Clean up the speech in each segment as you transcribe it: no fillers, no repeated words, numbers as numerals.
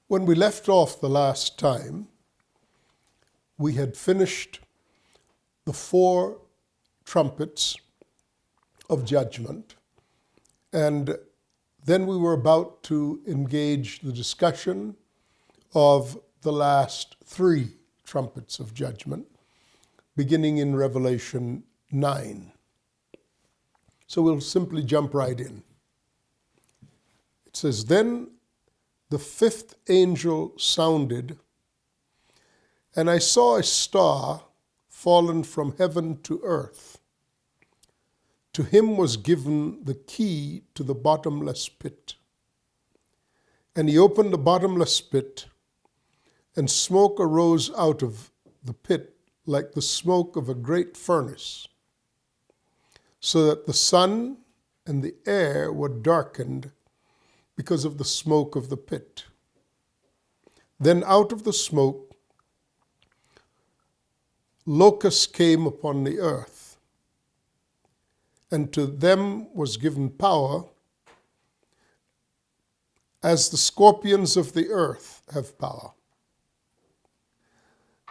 When we left off the last time, we had finished the 4 trumpets of judgment, and then we were about to engage the discussion of the last 3 trumpets of judgment, beginning in Revelation 9. So we'll simply jump right in. It says, "Then the 5th angel sounded, and I saw a star fallen from heaven to earth. To him was given the key to the bottomless pit. And he opened the bottomless pit, and smoke arose out of the pit like the smoke of a great furnace, so that the sun and the air were darkened because of the smoke of the pit. Then out of the smoke, locusts came upon the earth, and to them was given power, as the scorpions of the earth have power.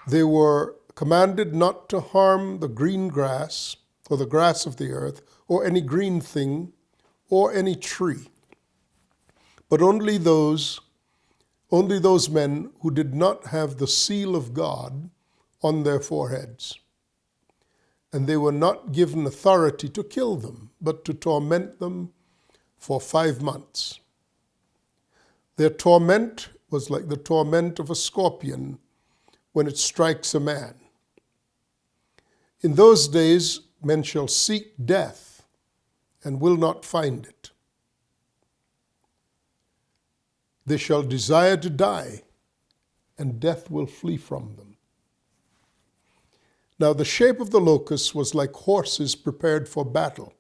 They were commanded not to harm the green grass, or the grass of the earth, or any green thing, or any tree, but only those men who did not have the seal of God on their foreheads. And they were not given authority to kill them, but to torment them for 5 months. Their torment was like the torment of a scorpion when it strikes a man. In those days, men shall seek death and will not find it. They shall desire to die, and death will flee from them. Now the shape of the locusts was like horses prepared for battle.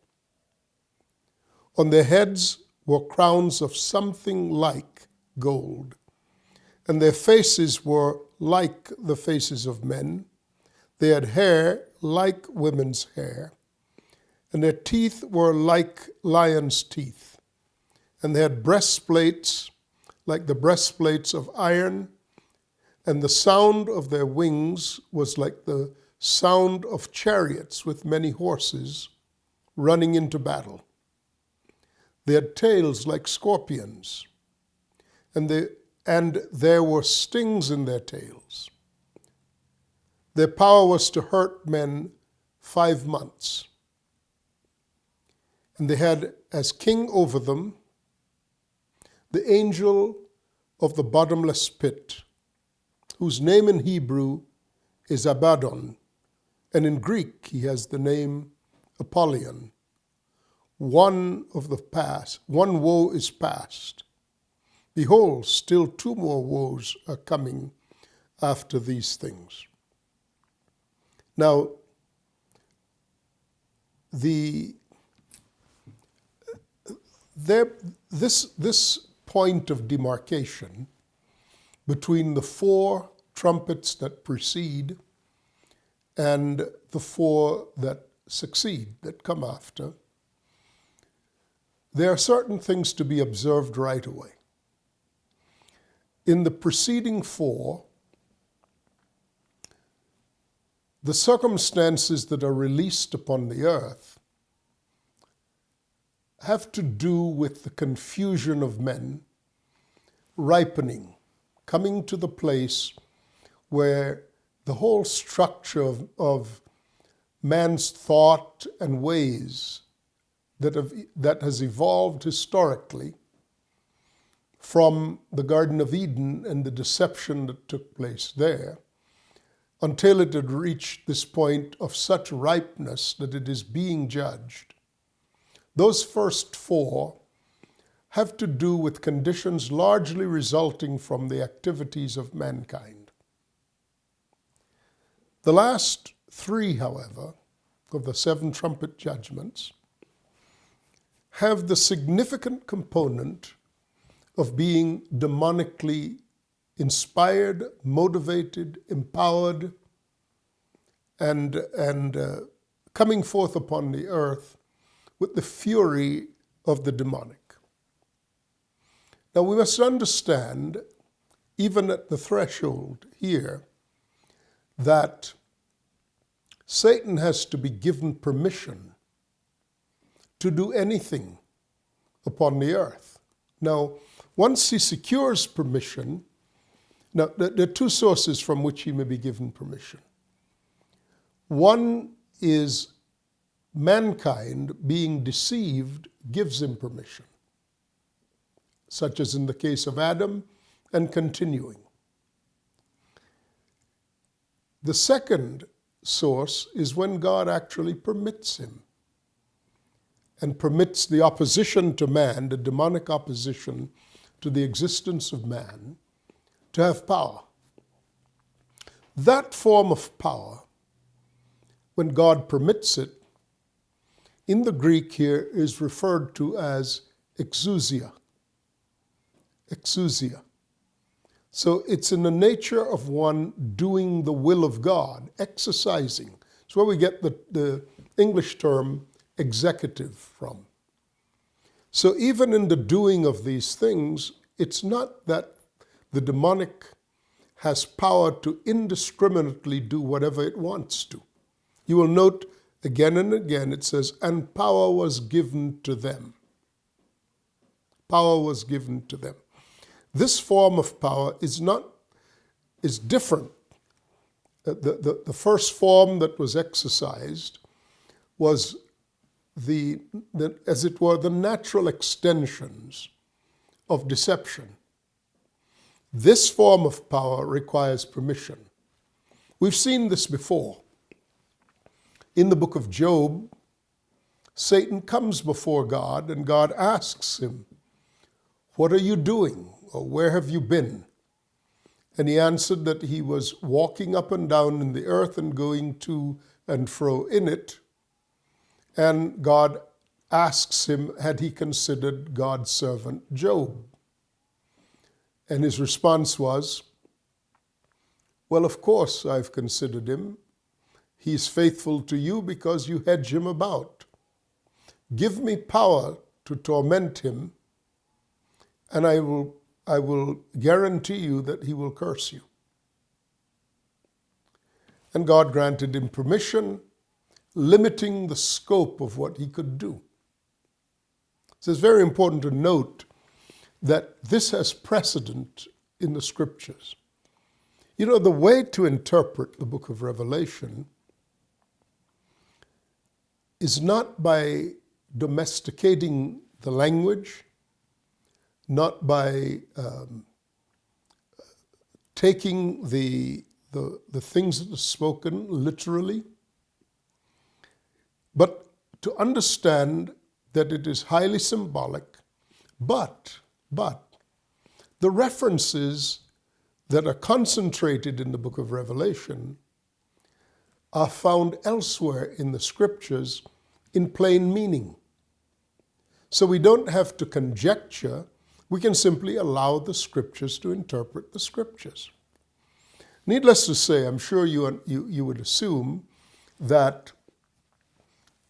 On their heads were crowns of something like gold, and their faces were like the faces of men. They had hair like women's hair, and their teeth were like lions' teeth, and they had breastplates like the breastplates of iron, and the sound of their wings was like the sound of chariots with many horses running into battle. They had tails like scorpions, and there were stings in their tails. Their power was to hurt men 5 months. And they had as king over them the angel of the bottomless pit, whose name in Hebrew is Abaddon, and in Greek he has the name Apollyon. One woe is past. Behold, still 2 more woes are coming after these things. Now, this point of demarcation between the 4 trumpets that precede and the 4 that succeed, that come after, there are certain things to be observed right away. In the preceding 4, the circumstances that are released upon the earth have to do with the confusion of men ripening, coming to the place where the whole structure of man's thought and ways that has evolved historically from the Garden of Eden and the deception that took place there, until it had reached this point of such ripeness that it is being judged. Those first 4 have to do with conditions largely resulting from the activities of mankind. The last 3, however, of the 7 trumpet judgments have the significant component of being demonically inspired, motivated, empowered, and coming forth upon the earth with the fury of the demonic. Now we must understand even at the threshold here, that Satan has to be given permission to do anything upon the earth. Now, once he secures permission, now there are two sources from which he may be given permission. One is mankind being deceived gives him permission, such as in the case of Adam and continuing. The second source is when God actually permits him and permits the opposition to man, the demonic opposition to the existence of man, to have power. That form of power, when God permits it, in the Greek here is referred to as exousia. Exousia. So it's in the nature of one doing the will of God, exercising. It's where we get the English term executive from. So even in the doing of these things, it's not that the demonic has power to indiscriminately do whatever it wants to. You will note again and again it says, and power was given to them. Power was given to them. This form of power is different. The first form that was exercised was as it were, the natural extensions of deception. This form of power requires permission. We've seen this before. In the book of Job, Satan comes before God and God asks him, "What are you doing?" or "Where have you been?" And he answered that he was walking up and down in the earth and going to and fro in it. And God asks him, had he considered God's servant Job? And his response was, "Well, of course I've considered him. He's faithful to you because you hedge him about. Give me power to torment him, and I will guarantee you that he will curse you." And God granted him permission, limiting the scope of what he could do. So it's very important to note that this has precedent in the scriptures. You know, the way to interpret the book of Revelation is not by domesticating the language, not by taking the things that are spoken literally, but to understand that it is highly symbolic, but the references that are concentrated in the book of Revelation are found elsewhere in the scriptures in plain meaning. So we don't have to conjecture, we can simply allow the scriptures to interpret the scriptures. Needless to say, I'm sure you would assume that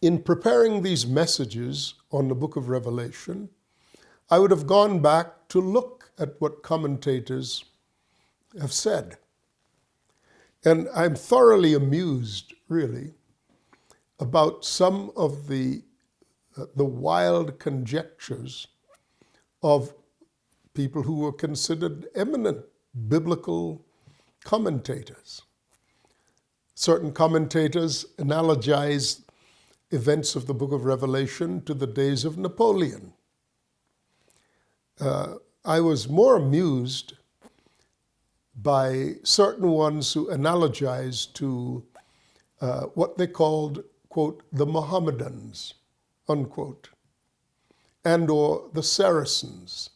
in preparing these messages on the book of Revelation, I would have gone back to look at what commentators have said. And I'm thoroughly amused, really, about some of the wild conjectures of people who were considered eminent biblical commentators. Certain commentators analogize events of the book of Revelation to the days of Napoleon. I was more amused by certain ones who analogized to what they called, quote, the Mohammedans, unquote, and or the Saracens.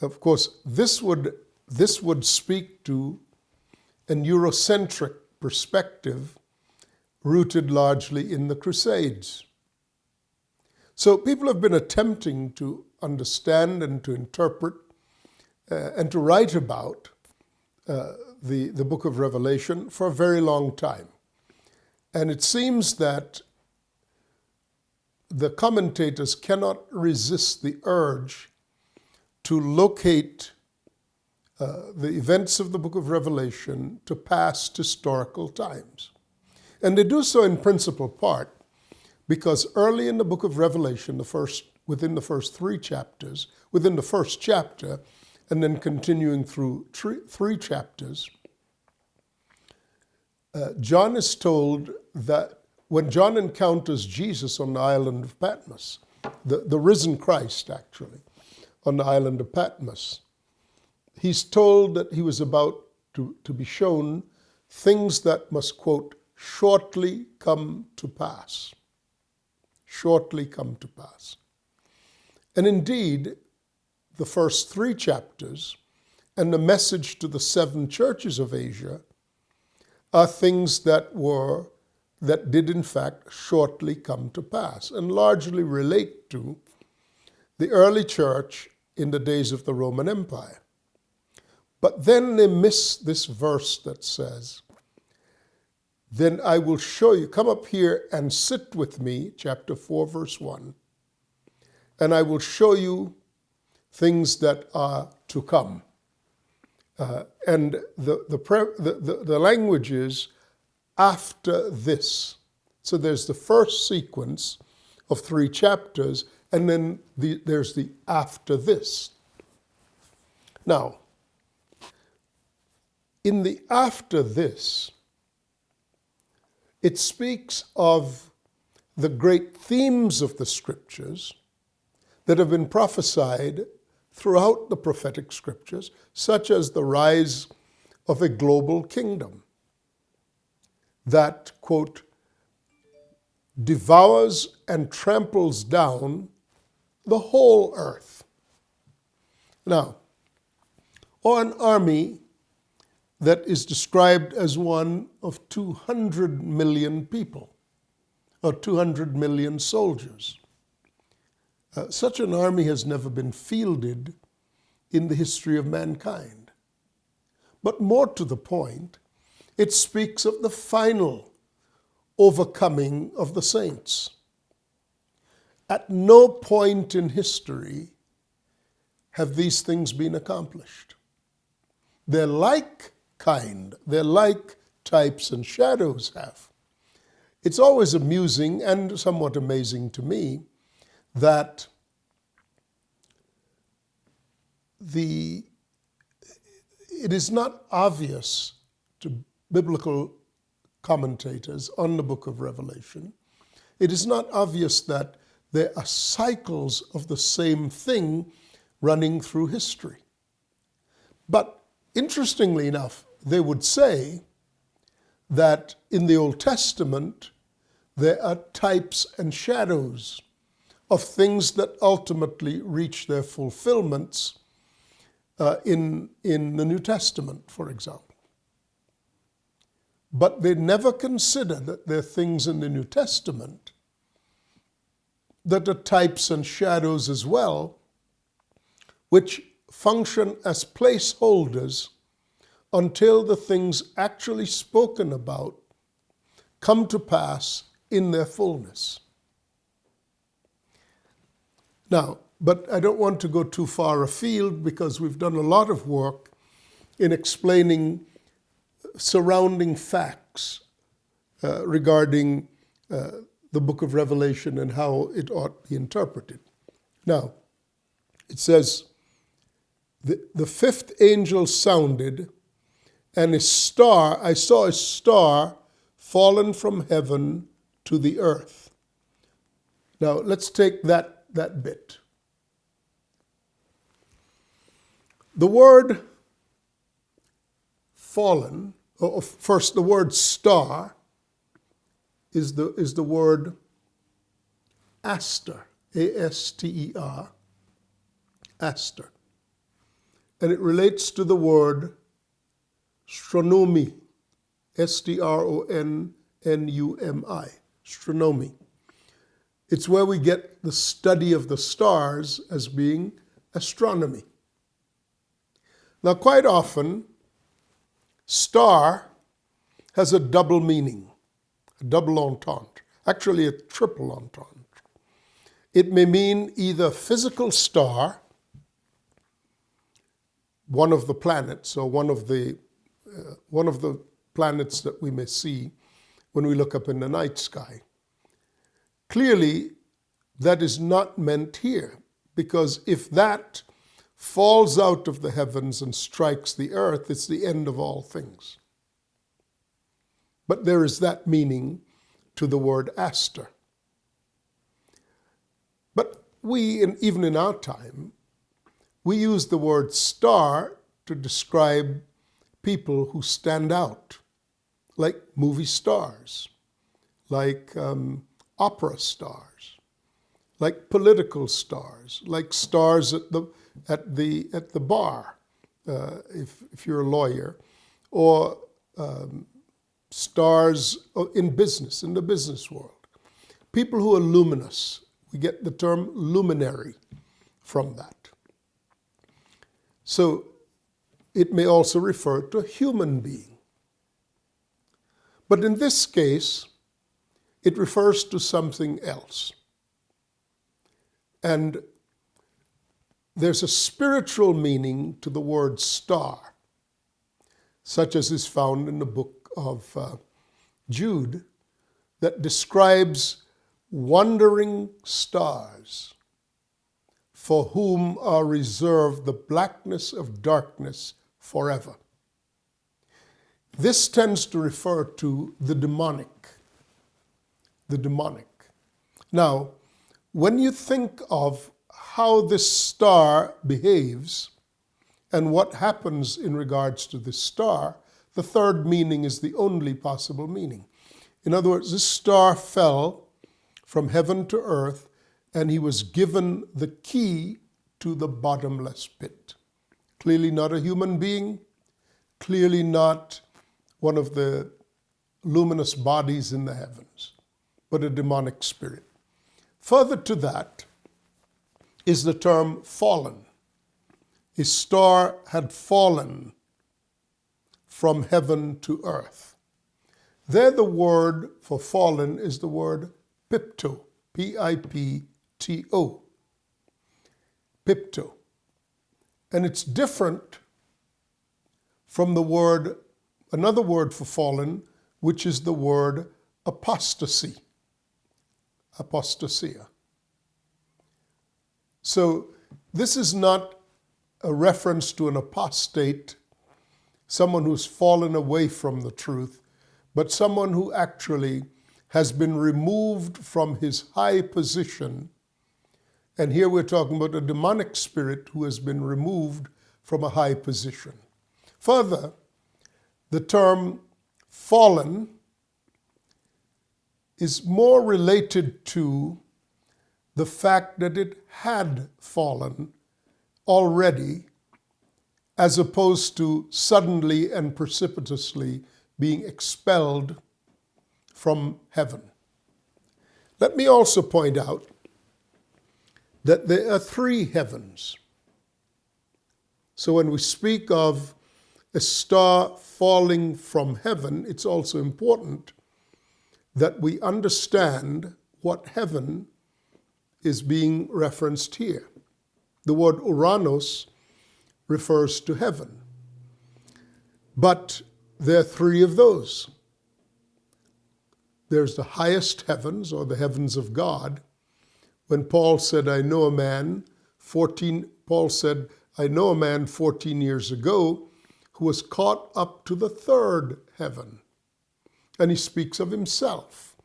Of course, this would speak to an Eurocentric perspective rooted largely in the Crusades. So people have been attempting to understand and to interpret and to write about the book of Revelation for a very long time. And it seems that the commentators cannot resist the urge to locate the events of the book of Revelation to past historical times. And they do so in principal part because early in the book of Revelation, within the first three chapters, within the first chapter, and then continuing through three chapters, John is told that when John encounters Jesus on the island of Patmos, the risen Christ actually, on the island of Patmos, he's told that he was about to be shown things that must, quote, shortly come to pass. Shortly come to pass. And indeed, the first three chapters and the message to the 7 churches of Asia are things that did in fact shortly come to pass and largely relate to the early church in the days of the Roman Empire. But then they miss this verse that says, then I will show you, come up here and sit with me, chapter 4, verse 1, and I will show you things that are to come. And the language is after this. So there's the first sequence of 3 chapters, and then there's the after this. Now, in the after this, it speaks of the great themes of the scriptures that have been prophesied throughout the prophetic scriptures, such as the rise of a global kingdom that, quote, devours and tramples down the whole earth. Now, or an army that is described as one of 200 million people, or 200 million soldiers. Such an army has never been fielded in the history of mankind. But more to the point, it speaks of the final overcoming of the saints. At no point in history have these things been accomplished. They're like types and shadows have. It's always amusing and somewhat amazing to me that it is not obvious to biblical commentators on the book of Revelation, it is not obvious that there are cycles of the same thing running through history. But interestingly enough, they would say that in the Old Testament, there are types and shadows of things that ultimately reach their fulfillments in the New Testament, for example. But they never consider that there are things in the New Testament that are types and shadows as well, which function as placeholders until the things actually spoken about come to pass in their fullness. Now, but I don't want to go too far afield because we've done a lot of work in explaining surrounding facts regarding the book of Revelation and how it ought to be interpreted. Now, it says, the fifth angel sounded, and I saw a star fallen from heaven to the earth. Now, let's take that bit. The word fallen, or first the word star, is the word aster, A-S-T-E-R, aster. And it relates to the word astronomy, S-T-R-O-N-N-U-M-I, astronomy. It's where we get the study of the stars as being astronomy. Now, quite often, star has a double meaning, a double entente, actually a triple entente. It may mean either physical star, one of the planets, or one of the planets that we may see when we look up in the night sky. Clearly, that is not meant here, because if that falls out of the heavens and strikes the earth, it's the end of all things. But there is that meaning to the word aster. But we, even in our time, we use the word star to describe people who stand out, like movie stars, like opera stars, like political stars, like stars at the bar, if you're a lawyer, or stars in business, in the business world. People who are luminous. We get the term luminary from that. So it may also refer to a human being. But in this case, it refers to something else. And there's a spiritual meaning to the word star, such as is found in the book of Jude, that describes wandering stars, for whom are reserved the blackness of darkness forever. This tends to refer to the demonic. The demonic. Now, when you think of how this star behaves and what happens in regards to this star, the third meaning is the only possible meaning. In other words, this star fell from heaven to earth, and he was given the key to the bottomless pit. Clearly not a human being, clearly not one of the luminous bodies in the heavens, but a demonic spirit. Further to that is the term fallen. His star had fallen from heaven to earth. There the word for fallen is the word pipto, P-I-P-T-O, pipto. And it's different from the word, another word for fallen, which is the word apostasy, apostasia. So this is not a reference to an apostate, someone who's fallen away from the truth, but someone who actually has been removed from his high position. And here we're talking about a demonic spirit who has been removed from a high position. Further, the term fallen is more related to the fact that it had fallen already, as opposed to suddenly and precipitously being expelled from heaven. Let me also point out that there are three heavens. So when we speak of a star falling from heaven, it's also important that we understand what heaven is being referenced here. The word Uranos refers to heaven. But there are three of those. There's the highest heavens, or the heavens of God. When Paul said, I know a man 14 years ago who was caught up to the third heaven. And he speaks of himself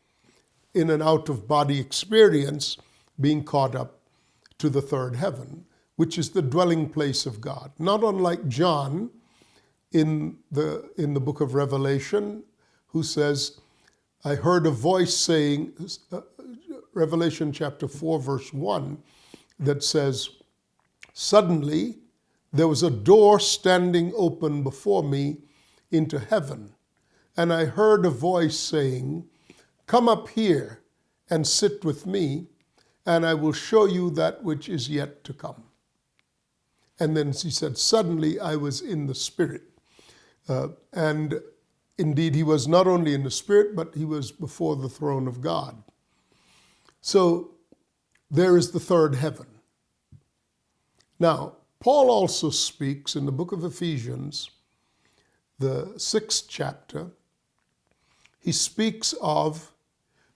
in an out-of-body experience being caught up to the third heaven, which is the dwelling place of God. Not unlike John in the book of Revelation, who says, I heard a voice saying, Revelation chapter 4, verse 1, that says, suddenly there was a door standing open before me into heaven, and I heard a voice saying, come up here and sit with me, and I will show you that which is yet to come. And then he said, suddenly I was in the Spirit. And indeed, he was not only in the Spirit, but he was before the throne of God. So there is the third heaven. Now, Paul also speaks in the book of Ephesians, the 6th chapter. He speaks of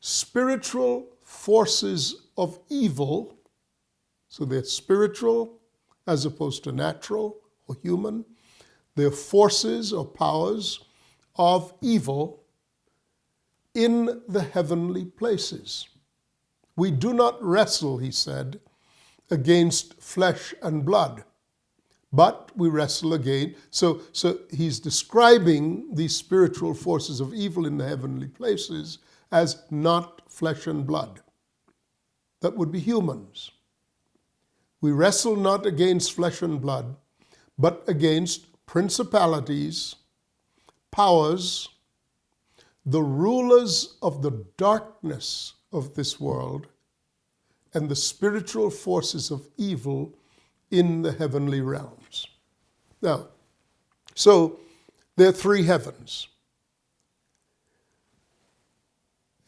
spiritual forces of evil. So they're spiritual as opposed to natural or human. They're forces or powers of evil in the heavenly places. We do not wrestle, he said, against flesh and blood, but we wrestle again. So he's describing these spiritual forces of evil in the heavenly places as not flesh and blood. That would be humans. We wrestle not against flesh and blood, but against principalities, powers, the rulers of the darkness of this world, and the spiritual forces of evil in the heavenly realms. Now, so there are three heavens.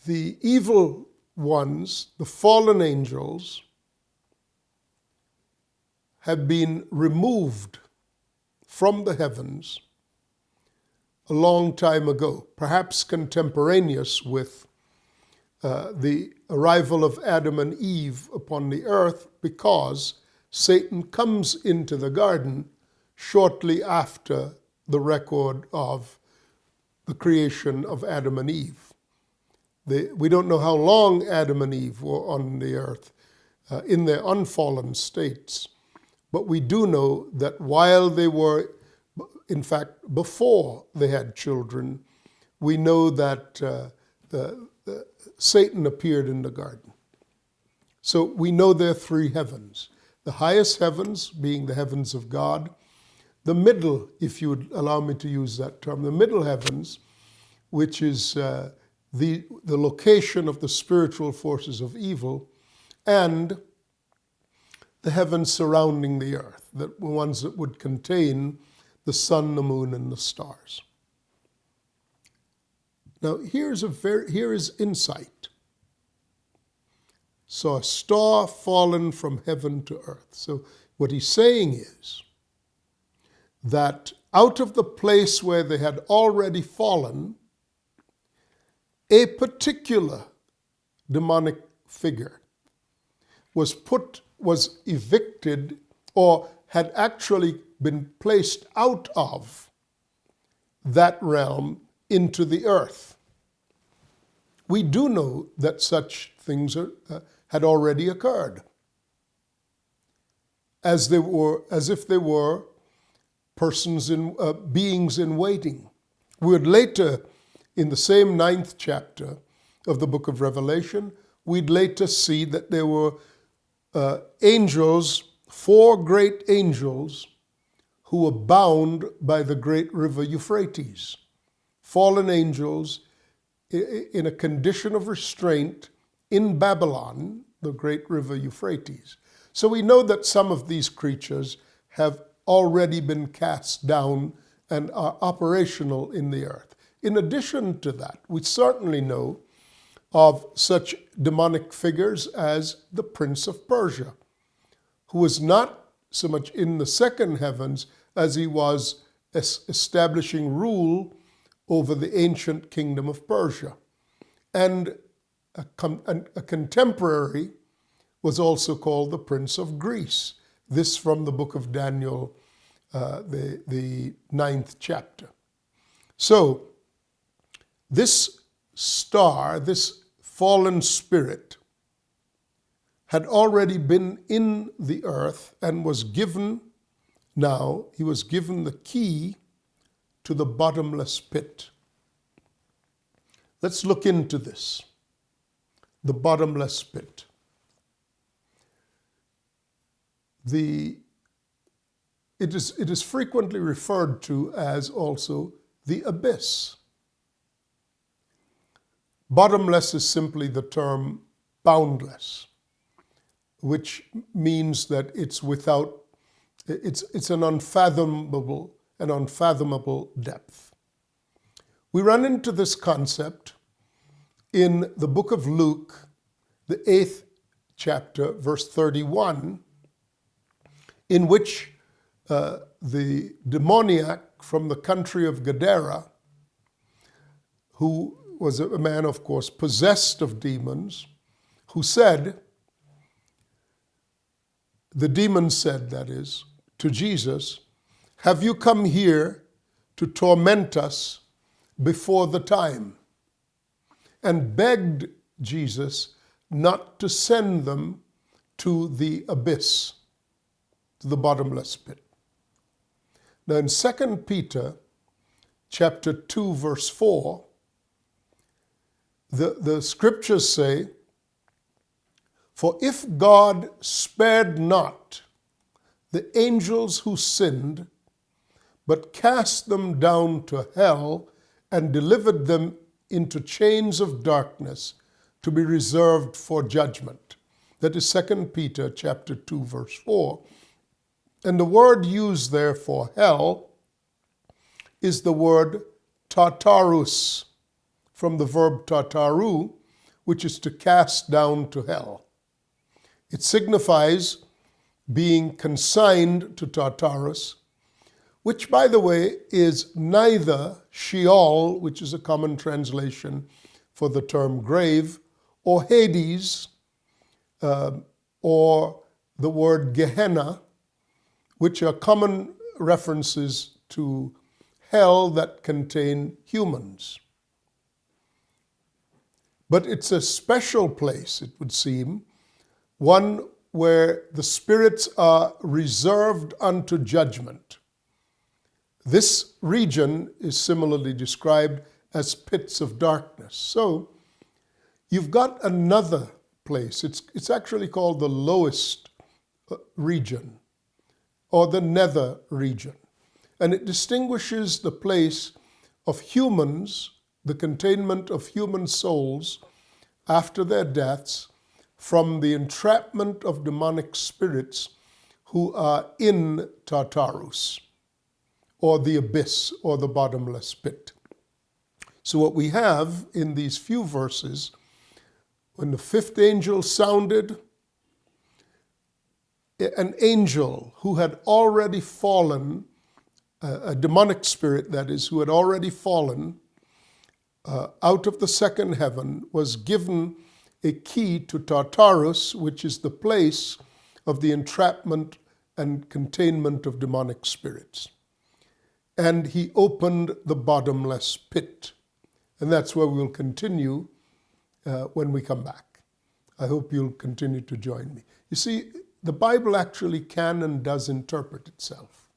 The evil ones, the fallen angels, have been removed from the heavens a long time ago, perhaps contemporaneous with the arrival of Adam and Eve upon the earth, because Satan comes into the garden shortly after the record of the creation of Adam and Eve. We don't know how long Adam and Eve were on the earth in their unfallen states, but we do know that while they were, in fact, before they had children, we know that Satan appeared in the garden. So we know there are three heavens. The highest heavens being the heavens of God. The middle, if you would allow me to use that term, the middle heavens, which is the location of the spiritual forces of evil, and the heavens surrounding the earth, the ones that would contain the sun, the moon, and the stars. Now, here is insight. So a star fallen from heaven to earth. So what he's saying is that out of the place where they had already fallen, a particular demonic figure was evicted, or had actually been placed out of that realm into the earth. We do know that such things had already occurred, as if they were persons beings in waiting. We would later, in the same 9th chapter of the book of Revelation, we'd later see that there were angels, 4 great angels, who were bound by the great river Euphrates. Fallen angels in a condition of restraint in Babylon, the great river Euphrates. So we know that some of these creatures have already been cast down and are operational in the earth. In addition to that, we certainly know of such demonic figures as the Prince of Persia, who was not so much in the second heavens as he was establishing rule over the ancient kingdom of Persia. And a contemporary was also called the Prince of Greece. This from the book of Daniel, the 9th chapter. So this star, this fallen spirit, had already been in the earth and was given, now he was given the key to the bottomless pit. Let's look into this, the bottomless pit. It is frequently referred to as also the abyss. Bottomless is simply the term boundless, which means that it's without, it's an unfathomable depth. We run into this concept in the book of Luke, the 8th chapter, verse 31, in which the demoniac from the country of Gadara, who was a man, of course, possessed of demons, who said, the demon said, that is, to Jesus, "Have you come here to torment us before the time?" And begged Jesus not to send them to the abyss, to the bottomless pit. Now in 2 Peter chapter 2, verse 4, the scriptures say, "For if God spared not the angels who sinned, but cast them down to hell and delivered them into chains of darkness to be reserved for judgment." That is 2 Peter chapter 2, verse 4. And the word used there for hell is the word Tartarus, from the verb tartaru, which is to cast down to hell. It signifies being consigned to Tartarus, which, by the way, is neither Sheol, which is a common translation for the term grave, or Hades, or the word Gehenna, which are common references to hell that contain humans. But it's a special place, it would seem, one where the spirits are reserved unto judgment. This region is similarly described as pits of darkness. So you've got another place. It's actually called the lowest region, or the nether region. And it distinguishes the place of humans, the containment of human souls after their deaths, from the entrapment of demonic spirits who are in Tartarus, or the abyss, or the bottomless pit. So what we have in these few verses, when the fifth angel sounded, an angel who had already fallen, a demonic spirit that is, who had already fallen out of the second heaven, was given a key to Tartarus, which is the place of the entrapment and containment of demonic spirits. And he opened the bottomless pit. And that's where we'll continue when we come back. I hope you'll continue to join me. You see, the Bible actually can and does interpret itself.